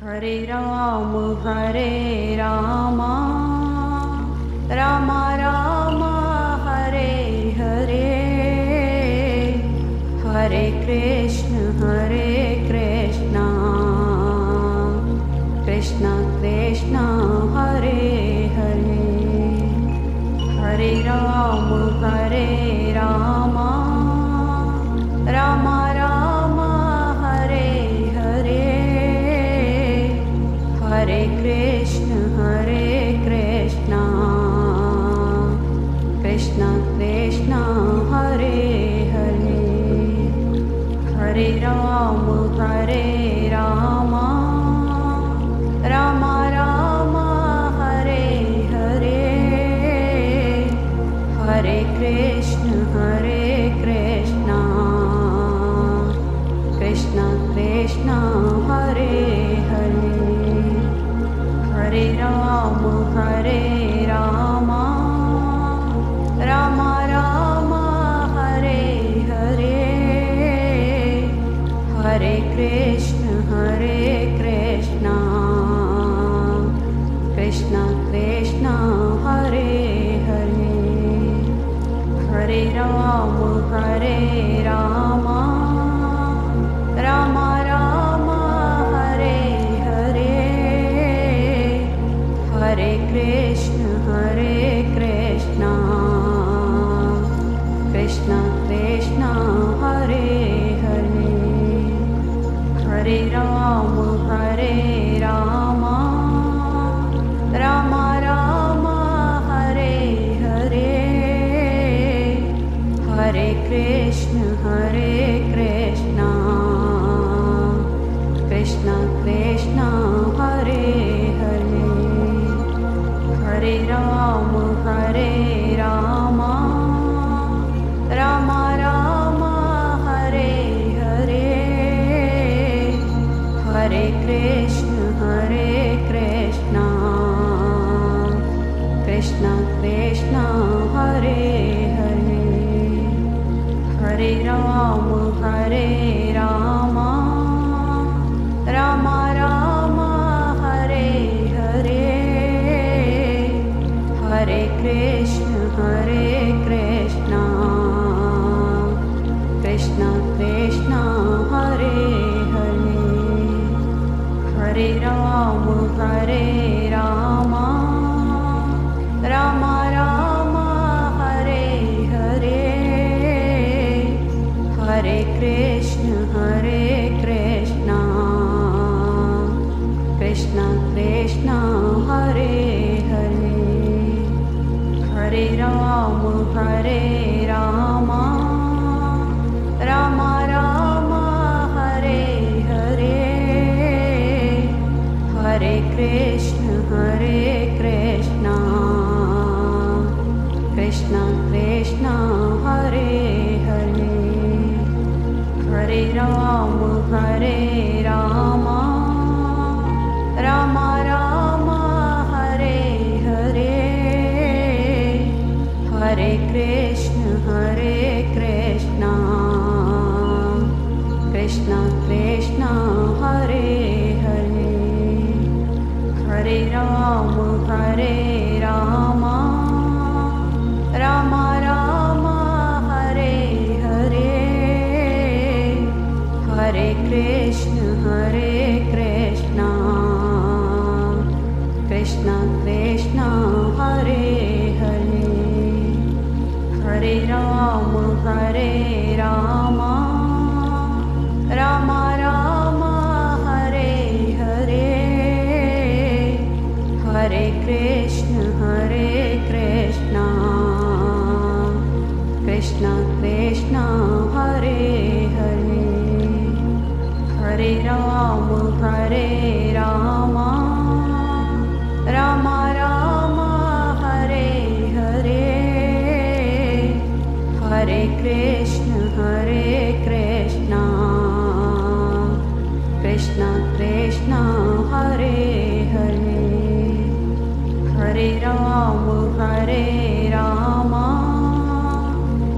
Hare Ram Ram Ram Hare Hare, Hare Krishna Krishna Krishna Hare Hare, Hare Ram Ram Ram Hare Hare, Hare Krishna Krishna Krishna Hare Hare, Hare Ram Ram Ram Hare Hare, Hare Krishna Krishna Krishna Hare Hare, Hare Ram Ram Ram Hare Hare, Hare Krishna Krishna Krishna Hare Hare, Hare Ram Ram Ram Hare Hare, Hare Krishna Krishna Krishna Hare Hare, Hare Ram Ram Ram Hare Hare, Hare Krishna Krishna Krishna Hare Hare, Hare Ram Ram Ram Hare Hare, Hare Krishna Krishna Krishna Hare Hare, Hare Ram Ram Ram Hare Hare, Hare Krishna Krishna Krishna Hare Hare, Hare Ram Ram Ram Hare Hare, Hare Krishna Krishna Krishna Hare Hare, Hare Ram Ram Ram Hare Hare, Hare Krishna Krishna Krishna Hare Hare, Hare Ram Ram Ram Hare Hare, Hare Krishna Krishna Krishna Hare Hare, Hare Ram Ram Ram Hare Hare, Hare Krishna Krishna Krishna Hare Hare, Hare Ram Ram Ram Hare Hare, Hare Krishna Krishna Krishna Hare Hare, Hare Ram Ram Ram Hare Hare, Hare Krishna Krishna Krishna Hare Hare, Hare Ram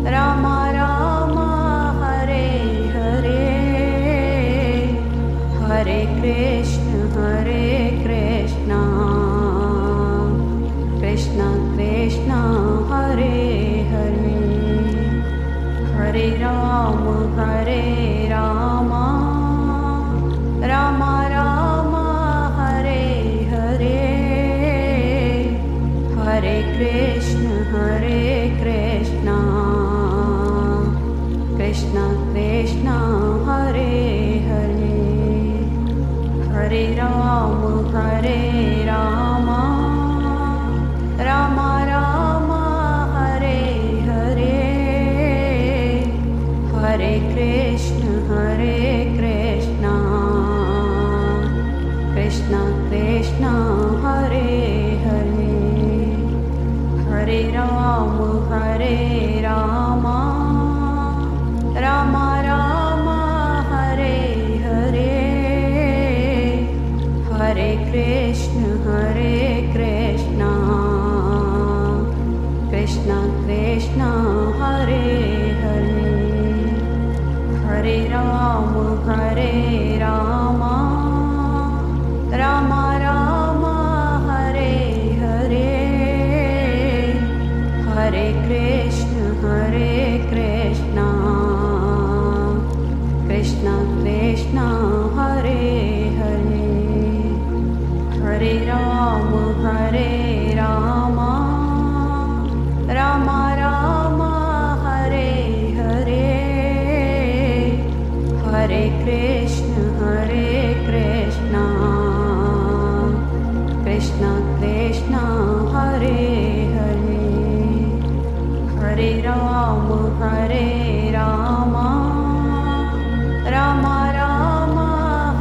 Ram Ram Hare Hare, Hare Krishna Krishna Krishna Krishna Hare Hare, Hare Ram Ram Ram Hare Hare, Hare Krishna Krishna Krishna Hare Hare, Hare Ram Ram Ram Hare Hare, Hare Krishna Krishna Krishna Hare Hare, Hare Ram Ram Ram Hare Hare, Hare Krishna Krishna Krishna Hare Hare, Hare Ram Ram Ram Hare Hare, Hare Krishna Krishna Krishna Hare Hare, Hare Ram Ram Ram Hare Hare, Hare Krishna Krishna Krishna Hare Hare, Hare Ram Ram Ram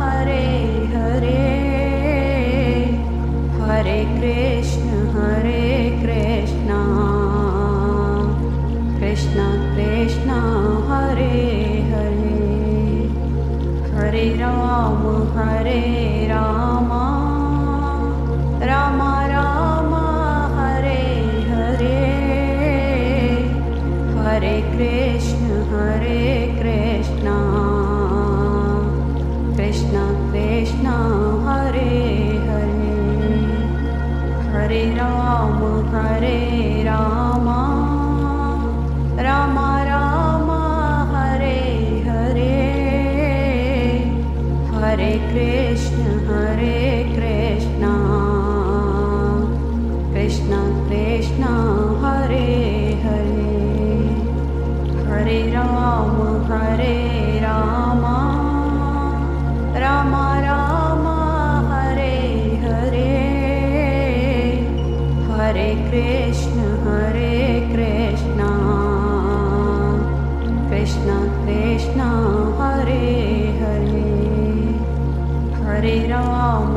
Hare Hare, Hare Krishna Krishna Krishna Hare Hare, Hare Ram Ram Ram Hare Hare, Hare Krishna Krishna Krishna Hare Hare, Hare Ram Ram Ram Hare Hare, Hare Krishna Krishna Krishna Hare Hare, Hare Ram Ram Ram Hare Hare, Hare Krishna Krishna Krishna Hare Hare, Hare Ram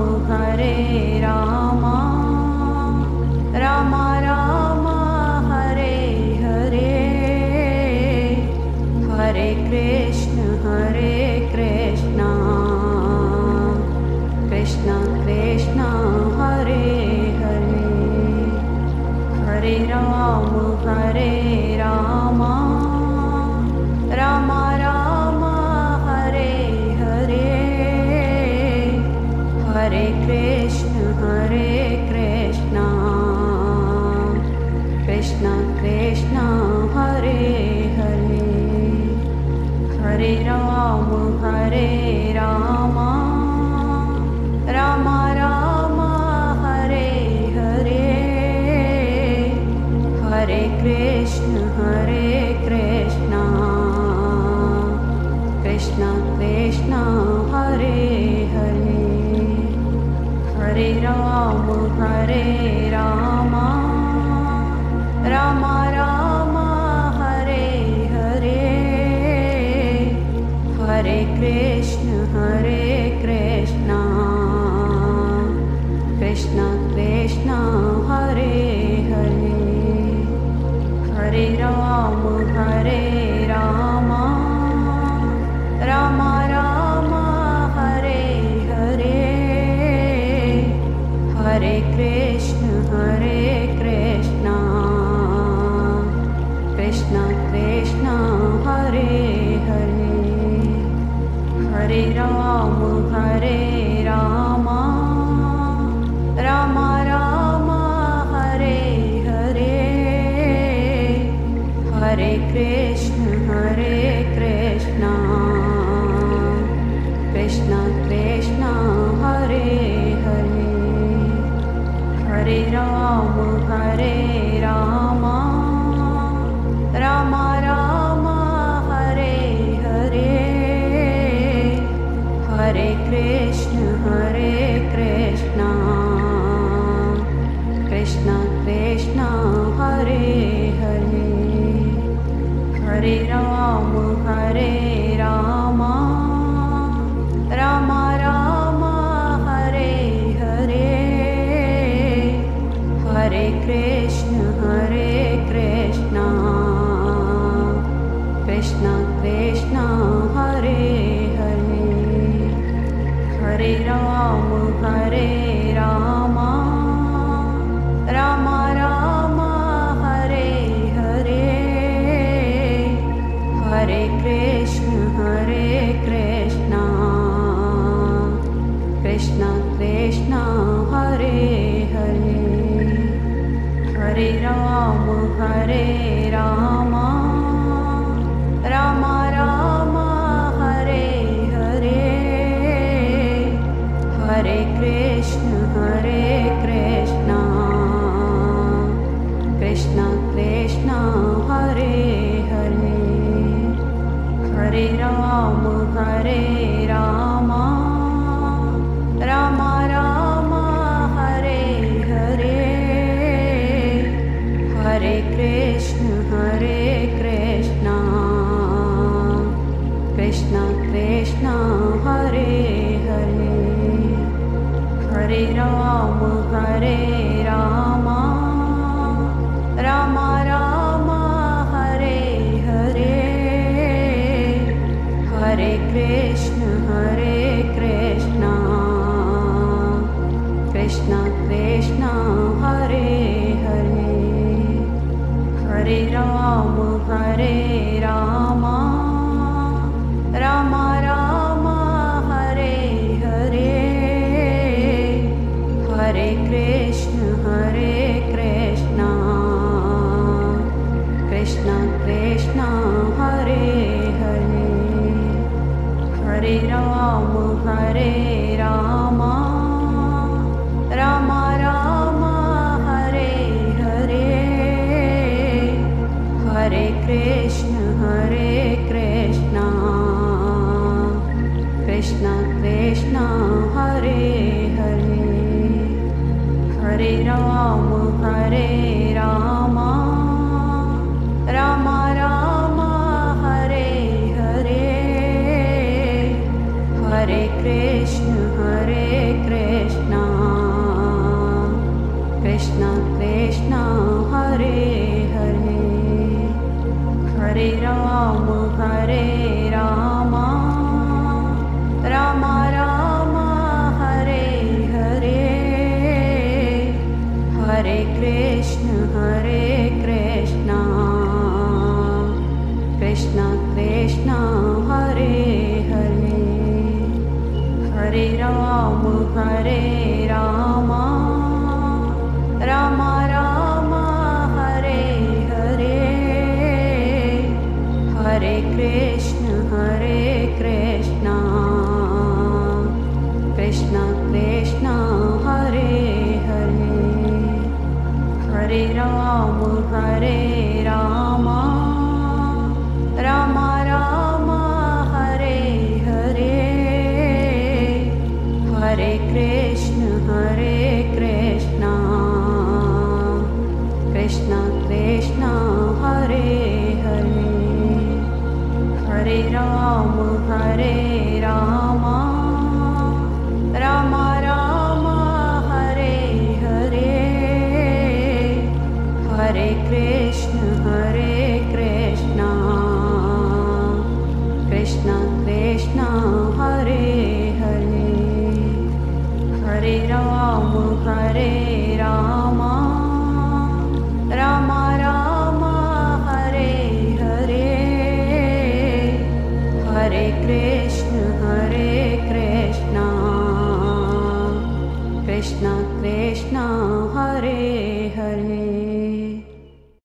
Ram Ram Hare Hare, Hare Krishna Krishna Krishna Hare Hare, Hare Ram Ram Ram Hare Hare, Hare Krishna Krishna Krishna Hare Hare, Hare Ram Ram Ram Hare Hare, Hare Krishna Krishna Krishna Hare Hare, Hare Krishna, Krishna Krishna Hare Hare, Hare Rama Hare Rama, Rama Rama Hare Hare, Hare Krishna Krishna Krishna Hare Hare, Hare Rama Hare Rama, Rama Rama Hare Hare, Hare Krishna Krishna Krishna Hare Hare, Hare Rama Hare Rama, Rama Rama Hare Hare, Hare Krishna Krishna Krishna Hare Hare, Hare Rama Hare Rama, Rama Rama Hare Hare, Hare Krishna Krishna Krishna Hare Hare, Hare Rama Hare Rama, Rama Rama Hare Hare, Hare Krishna Krishna Krishna Hare Hare, Hare Rama Hare Rama, Rama Rama Hare Hare, Hare Krishna Krishna Krishna Hare Hare, Hare Rama Hare Rama, Rama Rama Hare Hare, Hare Krishna Krishna Krishna Hare Hare, Hare Rama Hare Rama, Rama Rama Hare Hare, Hare Krishna Krishna Krishna Hare Hare, Hare Rama Hare Rama, Rama Rama Hare Hare, Hare Krishna Krishna Krishna Hare Hare, Hare Rama Hare Rama, Rama Rama Hare Hare, Hare Krishna Krishna Krishna Hare Hare, Hare Rama Hare Rama, Rama Rama Hare Hare, Hare Krishna Krishna Krishna Hare Hare, Hare Rama Hare Rama, Rama Rama Hare Hare, Hare Krishna Krishna Krishna Hare Hare, Hare Rama Hare Rama, Rama Rama Hare Hare, Hare Krishna Krishna Hare Hare.